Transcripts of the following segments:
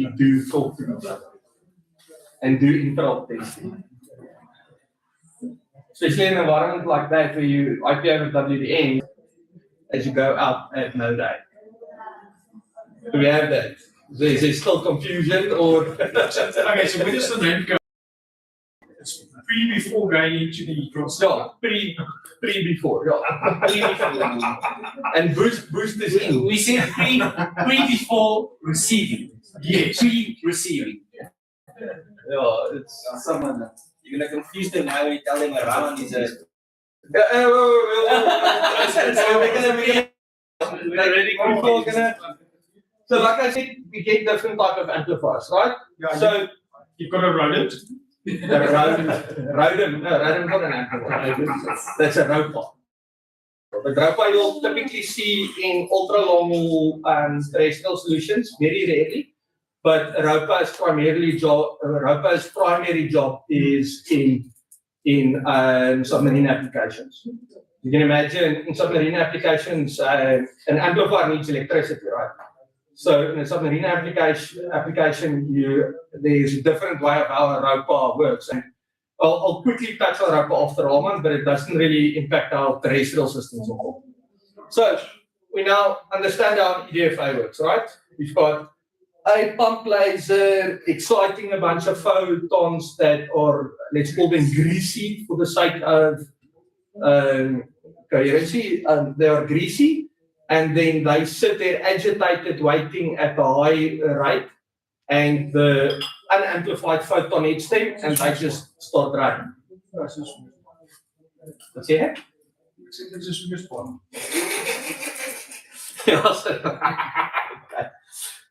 do talk to each other and do interop testing. Especially in an environment like that where you IP over WDM as you go out at no day. Do we have that? Is there still confusion or? Okay, so where does the name go? It's before going into the No, before. And boost is in. We said pre before receiving. Yes. Pre-receiving. Yeah, it's Someone you're gonna confuse them now. You tell them around is a. So like I said, we get different type of amplifiers, right? Yeah, So you've got a rodent. rodent not an amplifier. That's a ROPA. The ROPA you'll typically see in ultra long terrestrial solutions, very rarely. But ROPA's primary job is in submarine applications. You can imagine in submarine applications, an amplifier needs electricity, right? So in a submarine application, there's a different way of how a ROPA works. And I'll quickly touch on ROPA after Raman, but it doesn't really impact our terrestrial systems at all. So we now understand how EDFA works, right? We've got a pump laser exciting a bunch of photons that are, let's call them greasy for the sake of coherency. They are greasy, and then they sit there agitated, waiting at a high rate, and the unamplified photon hits them, and they just start running. What's that? It's a smooth one.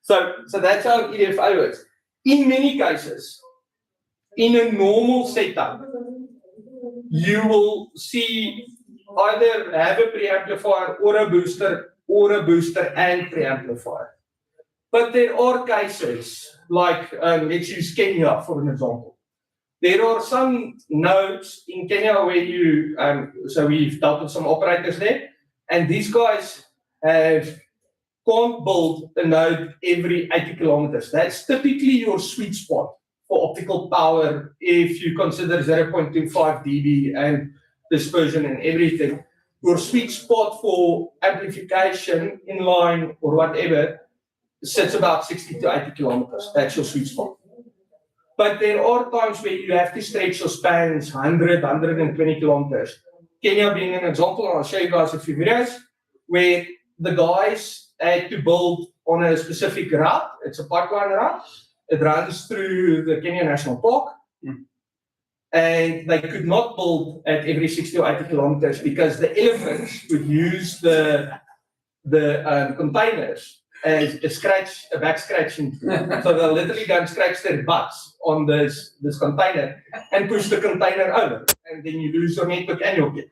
So that's how EDFA works. In many cases, in a normal setup, you will see either have a preamplifier or a booster and preamplifier. But there are cases like, let's use Kenya for an example. There are some nodes in Kenya where so we've dealt with some operators there, and these guys can't build a node every 80 kilometers. That's typically your sweet spot for optical power if you consider 0.25 dB and dispersion and everything. Your sweet spot for amplification, inline or whatever, sits about 60 to 80 kilometers. That's your sweet spot. But there are times where you have to stretch your spans 100, 120 kilometers. Kenya being an example, and I'll show you guys a few videos, where the guys had to build on a specific route. It's a pipeline route. It runs through the Kenya National Park. And they could not build at every 60 or 80 kilometers because the elephants would use the containers as a back scratching. So they'll literally go and scratch their butts on this container and push the container over. And then you lose your network and your kit.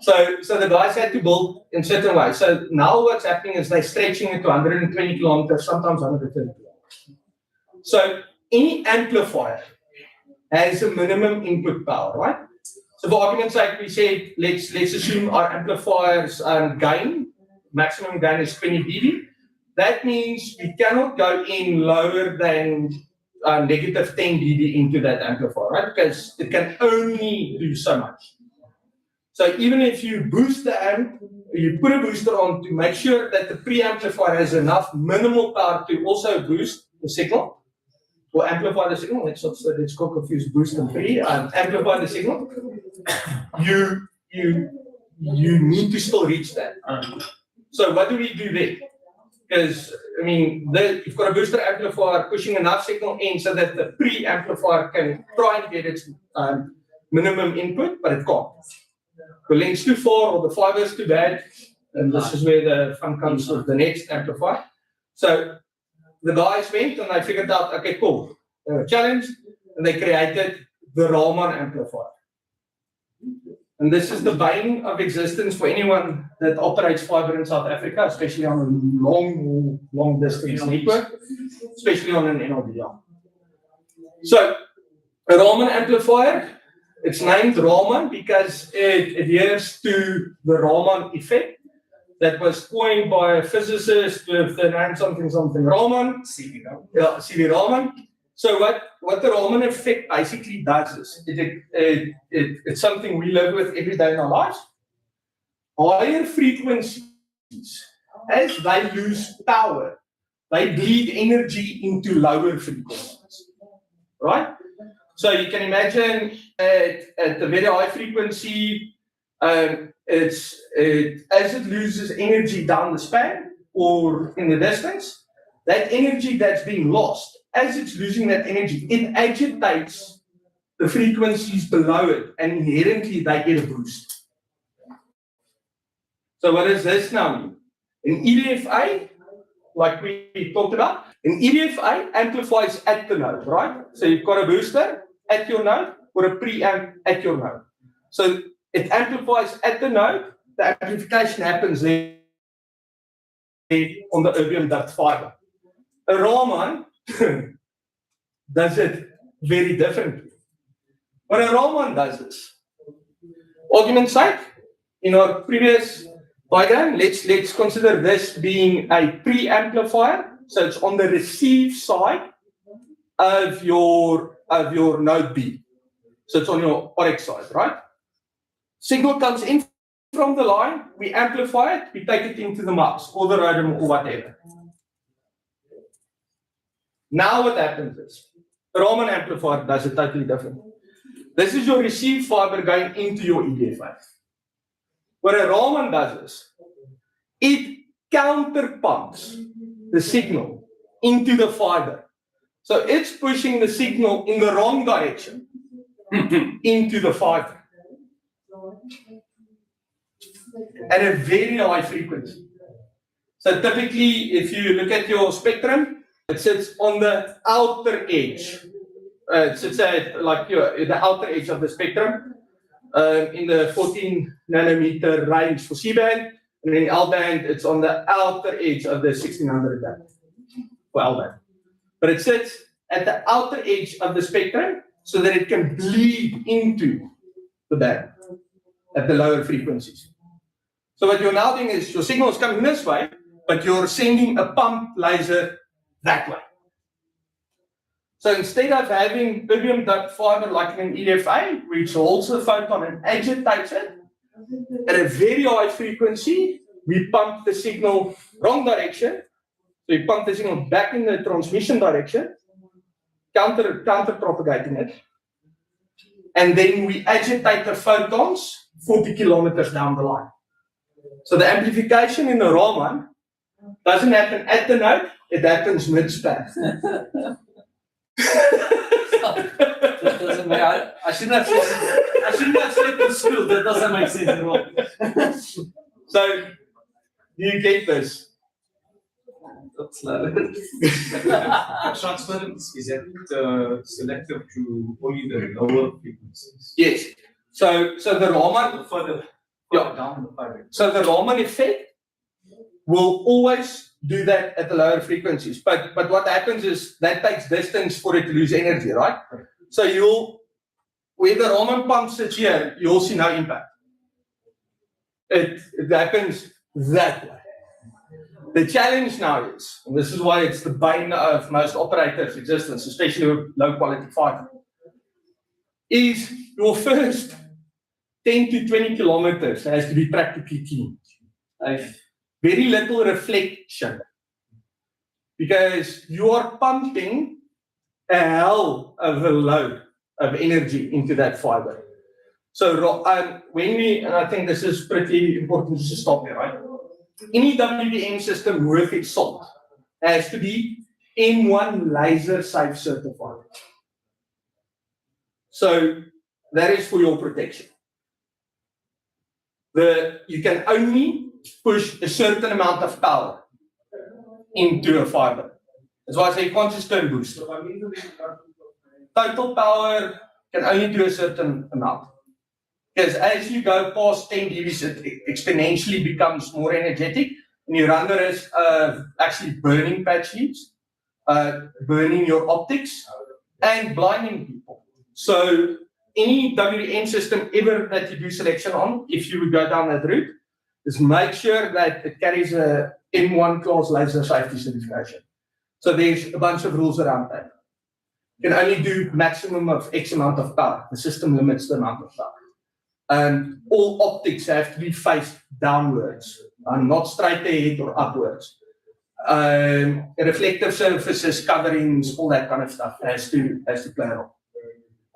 So the guys had to build in certain ways. So now what's happening is they're stretching it to 120 kilometers, sometimes 130 kilometers. So any amplifier has a minimum input power, right? So for argument's sake, we said let's assume our amplifier's maximum gain is 20 dB. That means we cannot go in lower than negative 10 dB into that amplifier, right? Because it can only do so much. So even if you boost the amp, you put a booster on to make sure that the preamplifier has enough minimal power to also boost the signal or amplify the signal. Let's not confuse boost and pre. Amplify the signal. You need to still reach that. So what do we do there? Because you've got a booster amplifier pushing enough signal in so that the preamplifier can try and get its minimum input, but it can't. The link's too far or the fiber's too bad, and this is where the fun comes with the next amplifier. So the guys went and they figured out, okay, cool. They were challenged and they created the Raman amplifier. And this is the bane of existence for anyone that operates fiber in South Africa, especially on a long distance network, especially on an NLB. So a Raman amplifier, it's named Raman because it adheres to the Raman effect. that was coined by a physicist with the name something Raman. Yeah, C.V. Raman. So what the Raman effect basically does is it's something we live with every day in our lives. Higher frequencies, as they lose power, they bleed energy into lower frequencies, right? So you can imagine at the very high frequency, as it loses energy down the span or in the distance, that energy that's being lost, as it's losing that energy, it agitates the frequencies below it, and inherently they get a boost. So what does this now mean? An EDFA, like we talked about, an EDFA amplifies at the node, right? So you've got a booster at your node or a preamp at your node. So it amplifies at the node, the amplification happens there on the erbium duct fiber. A Raman does it very differently. What a Raman does is, argument's sake, in our previous diagram, let's consider this being a preamplifier. So it's on the receive side of your node B. So it's on your RX side, right? Signal comes in from the line, we amplify it, we take it into the MUX or the ROADM or whatever. Now what happens is, the Raman amplifier does it totally different. This is your receive fiber going into your EDFA. What a Raman does is, it counterpumps the signal into the fiber. So it's pushing the signal in the wrong direction into the fiber at a very high frequency. So typically, if you look at your spectrum, it sits on the outer edge. It sits at like the outer edge of the spectrum, in the 14 nanometer range for C-band, and in L-band, it's on the outer edge of the 1600 band for L-band. But it sits at the outer edge of the spectrum so that it can bleed into the band at the lower frequencies. So what you're now doing is your signal is coming this way, but you're sending a pump laser that way. So instead of having erbium duct fiber like in an EDFA, which holds the photon and agitates it, at a very high frequency, we pump the signal wrong direction. So we pump the signal back in the transmission direction, counter propagating it. And then we agitate the photons 40 kilometers down the line. So the amplification in the Raman doesn't happen at the node, it happens mid-span. That doesn't make, I shouldn't have said in school, that doesn't make sense at all. So, do you get this? That's slow. Transference, is that selective to only the lower frequencies? Yes. So the Raman, Further yeah. down the fiber. So the Raman effect will always do that at the lower frequencies. But what happens is that takes distance for it to lose energy, right? So where the Raman pump sits here, you'll see no impact. It happens that way. The challenge now is, and this is why it's the bane of most operators' existence, especially with low quality fiber, is your first 10 to 20 kilometers has to be practically clean. Very little reflection, because you are pumping a hell of a load of energy into that fiber. So and I think this is pretty important to stop here, right? Any WDM system worth its salt has to be M1 laser safe certified. So that is for your protection. You can only push a certain amount of power into a fiber. That's why I say you can't just turn boost. Total power can only do a certain amount. Because as you go past 10 dB, it exponentially becomes more energetic, and you run the risk of actually burning patch leads, burning your optics, and blinding people. So any WDM system ever that you do selection on, if you would go down that route, is make sure that it carries a M1 class laser safety certification. So there's a bunch of rules around that. You can only do maximum of X amount of power. The system limits the amount of power. All optics have to be faced downwards, not straight ahead or upwards. Reflective surfaces, coverings, all that kind of stuff has to play a role.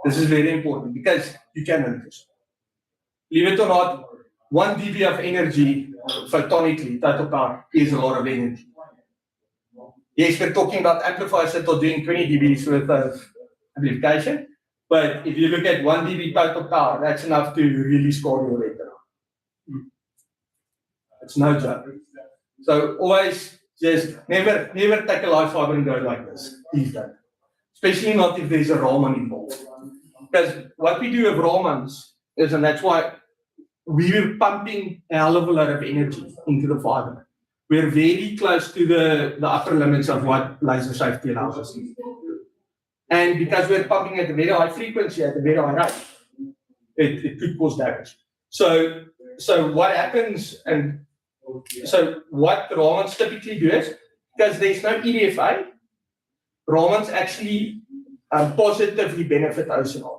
This is very important because you can notice. Believe it or not, 1 dB of energy photonically, total power, is a lot of energy. Yes, we're talking about amplifiers that are doing 20 dBs worth of amplification, but if you look at 1 dB total power, that's enough to really score your retina. It's no joke. So always just never take a live fiber and go like this. Please don't. Especially not if there's a Raman involved. Because what we do with Ramans is, and that's why we're pumping a hell of a lot of energy into the fiber. We're very close to the upper limits of what laser safety allows us to do. And because we're pumping at a very high frequency, at a very high rate, it could cause damage. So what happens, and so what Ramans typically do is, because there's no EDFA, Ramans actually positively benefit OSNR.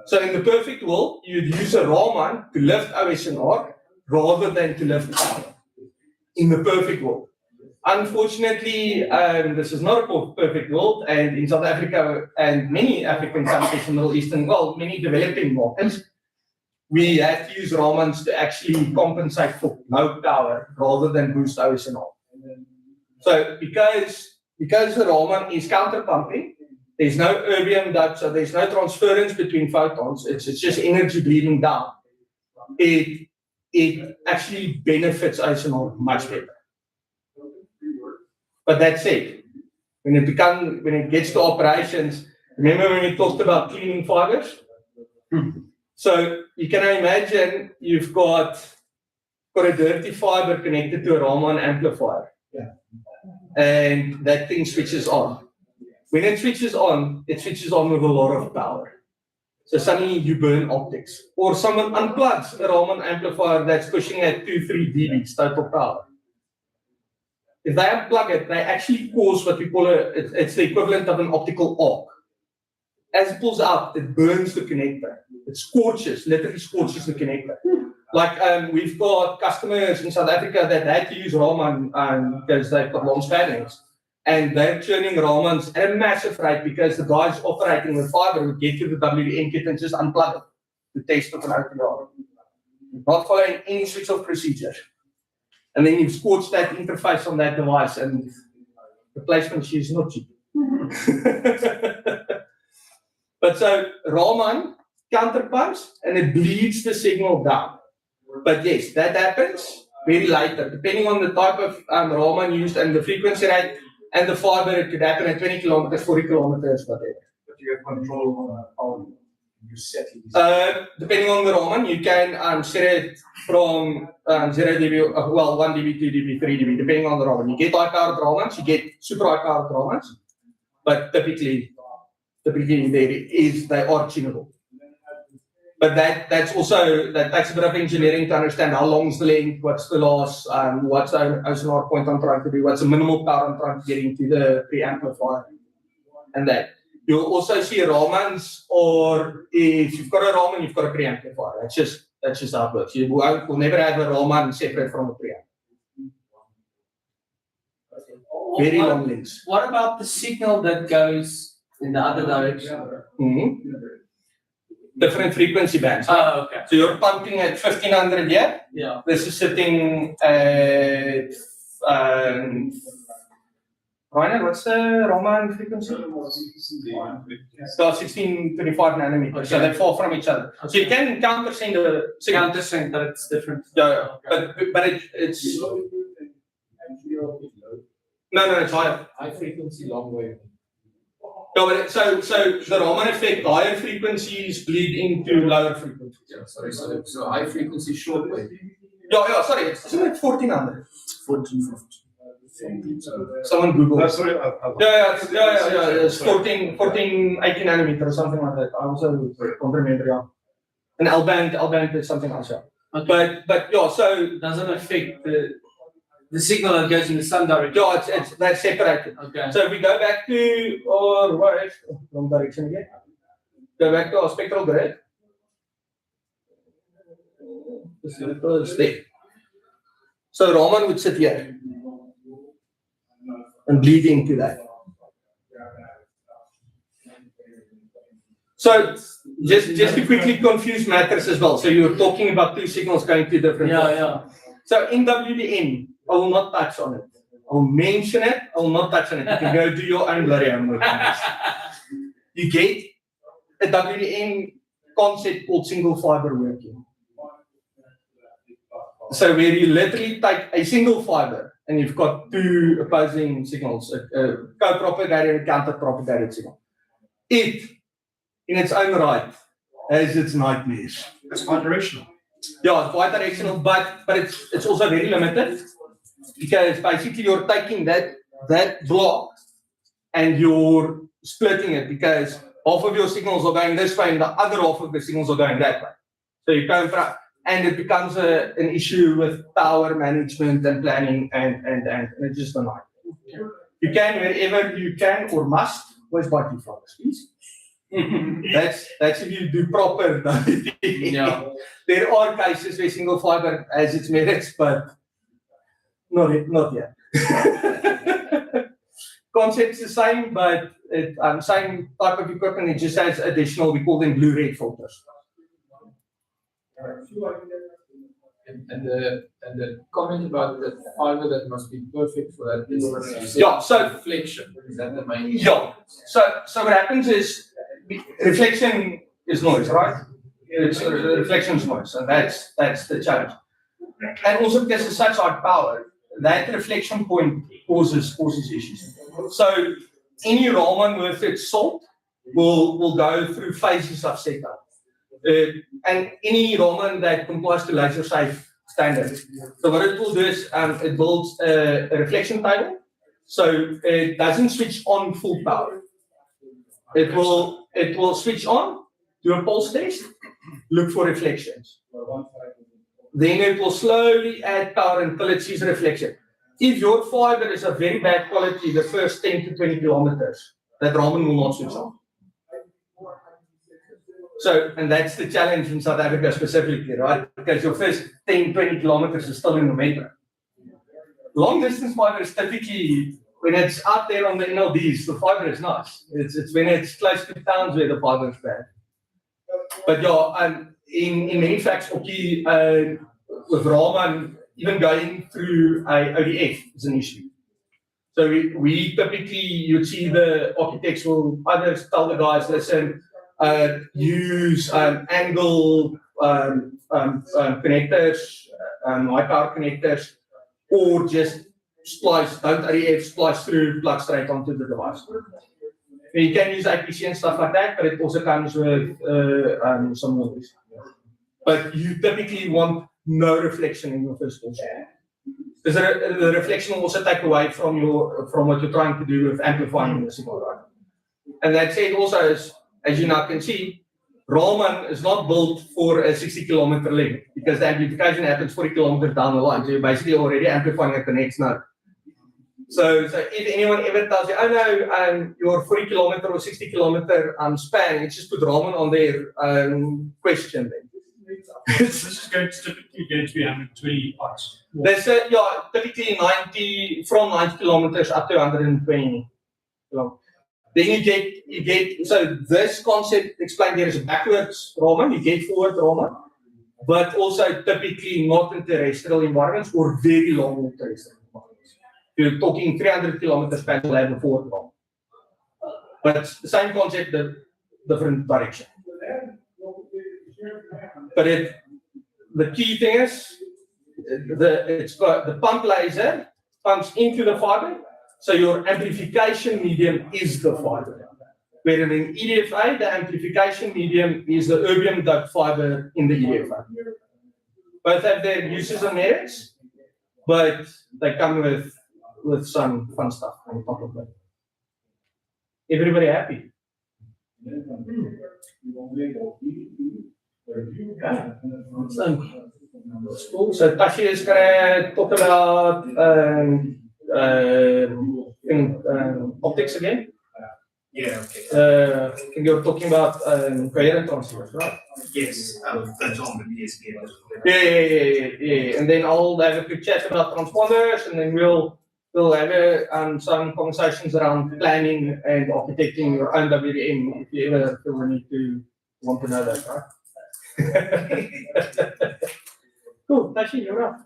So in the perfect world, you'd use a Raman to lift OSNR rather than to lift power. In the perfect world. Unfortunately, this is not a perfect world, and in South Africa and many African countries in the Middle Eastern world, many developing markets, we have to use Ramans to actually compensate for low power rather than boost OSNR. So because the Raman is counterpumping, there's no erbium duct, so there's no transference between photons. It's just energy bleeding down. It actually benefits OSNR much better. But that's it. When it gets to operations, remember when we talked about cleaning fibers? So you can imagine you've got a dirty fiber connected to a Raman amplifier. And that thing switches on. When it switches on with a lot of power. So suddenly you burn optics. Or someone unplugs a Raman amplifier that's pushing at 2-3 dBs total power. If they unplug it, they actually cause what we call it's the equivalent of an optical arc. As it pulls out, it burns the connector. It literally scorches the connector. Like we've got customers in South Africa that had to use Raman because they've got long spannings. And they're churning Ramans at a massive rate because the guys operating with fiber would get to the WDM kit and just unplug it to test it on OTR. Not following any switch off procedure. And then you've scorched that interface on that device, and replacement is not cheap. But so Raman counterpumps and it bleeds the signal down. But yes, that happens very later, depending on the type of Raman used and the frequency rate. And the fiber, it could happen at 20 kilometers, 40 kilometers, whatever. But you have control on you set it. Depending on the Raman, you can set it from 0 dB, 1 dB, 2 dB, 3 dB, depending on the Raman. You get high-powered Ramans, you get super high-powered Ramans, but typically they are tunable. But that takes a bit of engineering to understand how long is the length, what's the loss, what's the OSNR point I'm trying to do, what's the minimal power I'm trying to get into the preamplifier, and that. You'll also see Ramans, or if you've got a Raman, you've got a preamplifier. That's just how it works. You will never have a Raman separate from a preamp. Very long links. What about the signal that goes in the other direction? Mm-hmm. Different frequency bands. Oh, okay. So you're pumping at 1500 here. Yeah. This is sitting at Rainer, what's the Raman frequency? So 1625 nanometers. Okay. So they fall from each other. So you can countersend the signal. Countersend, but it's different. Yeah, but it's no, it's higher. High frequency, long wave. No, but so the Raman effect, higher frequencies bleed into lower frequencies. Yeah, sorry, so high frequency, short wave. Yeah, sorry, isn't it 1400? 1450. Someone Google. Sorry, Yeah, it's 14, 18 nanometer or something like that. I also don't remember, yeah. And L-band is something else, yeah. Okay. But yeah, so It doesn't affect the signal that goes in the sun direction. yeah, it's that's separated. Okay. So if we go back to our wrong direction again. Go back to our spectral grid. There. So Raman would sit here and bleed into that. So just to quickly confuse matters as well. So you're talking about two signals going to different points. Yeah. So in WDM, I will not touch on it. I'll mention it, I will not touch on it. You can go do your own bloody homework on this. You get a WDM concept called single fiber working. So where you literally take a single fiber and you've got two opposing signals, a co-propagated and counter-propagated signal. It, in its own right, has its nightmares. It's bidirectional. Yeah, it's bidirectional, but it's also very limited because basically you're taking that block and you're splitting it because half of your signals are going this way and the other half of the signals are going that way. So you come from, and it becomes an issue with power management and planning and it's just a nightmare. You can wherever you can or must, always buy two fibers, please. That's if you do proper. Yeah. There are cases where single fiber has its merits, but not yet. Concept's the same, but same type of equipment. It just has additional. We call them blue-red filters. And the comment about the fiber that must be perfect for that is Yeah, so reflection. Is that the main? yeah. So what happens is reflection is noise, right? It's reflection is noise, and that's the challenge. And also because it's such high power, that reflection point causes issues. So any Raman with its salt will go through phases of setup. And any Raman that complies to laser safe standards. So what it will do is it builds a reflection table. So it doesn't switch on full power. It will switch on, do a pulse test, look for reflections. Then it will slowly add power until it sees a reflection. If your fiber is of very bad quality, the first 10 to 20 kilometers, that Raman will not switch on. So, and that's the challenge in South Africa specifically, right? Because your first 10, 20 kilometers is still in the metro. Long distance fiber is typically, when it's out there on the NLDs, the fiber is nice. It's when it's close to towns where the fiber is bad. But yeah, in many facts, okay, with Raman, even going through ODF is an issue. So we typically, you'd see the architects will either tell the guys, listen, use angle connectors, high power connectors, or just splice, don't REF, splice through, plug straight onto the device. You can use IPC and stuff like that, but it also comes with some noise. But you typically want no reflection in your first pulse. Because the reflection will also take away from what you're trying to do with amplifying the signal, right? And that said also is, as you now can see, Raman is not built for a 60 kilometer link because the amplification happens 40 kilometers down the line. So you're basically already amplifying at the next node. So if anyone ever tells you, oh no, your 40 kilometer or 60 kilometer span, it's just put Raman on their question then. This is typically going to be 120 watts. There's typically 90 from 90 kilometers up to 120 kilometers. Then you get so this concept explained there is a backwards Raman, you get forward Raman, but also typically not in terrestrial environments or very long terrestrial environments. You're talking 300 kilometers span will have a forward Raman. But it's the same concept, the different direction. But the key thing is it's got the pump laser pumps into the fiber, so your amplification medium is the fiber. Where in EDFA, the amplification medium is the erbium duct fiber in the EDFA. Both have their uses and merits, but they come with some fun stuff on top of that. Everybody happy? So Tashi is gonna talk about optics again. Yeah, okay. You're talking about coherent transceivers, right? Yes, that's on the DSP. Yeah. And then I'll have a quick chat about transponders, and then we'll have some conversations around planning and architecting your own WDM if you ever feel the need to want to know that, right? Cool, Tashi, you're up.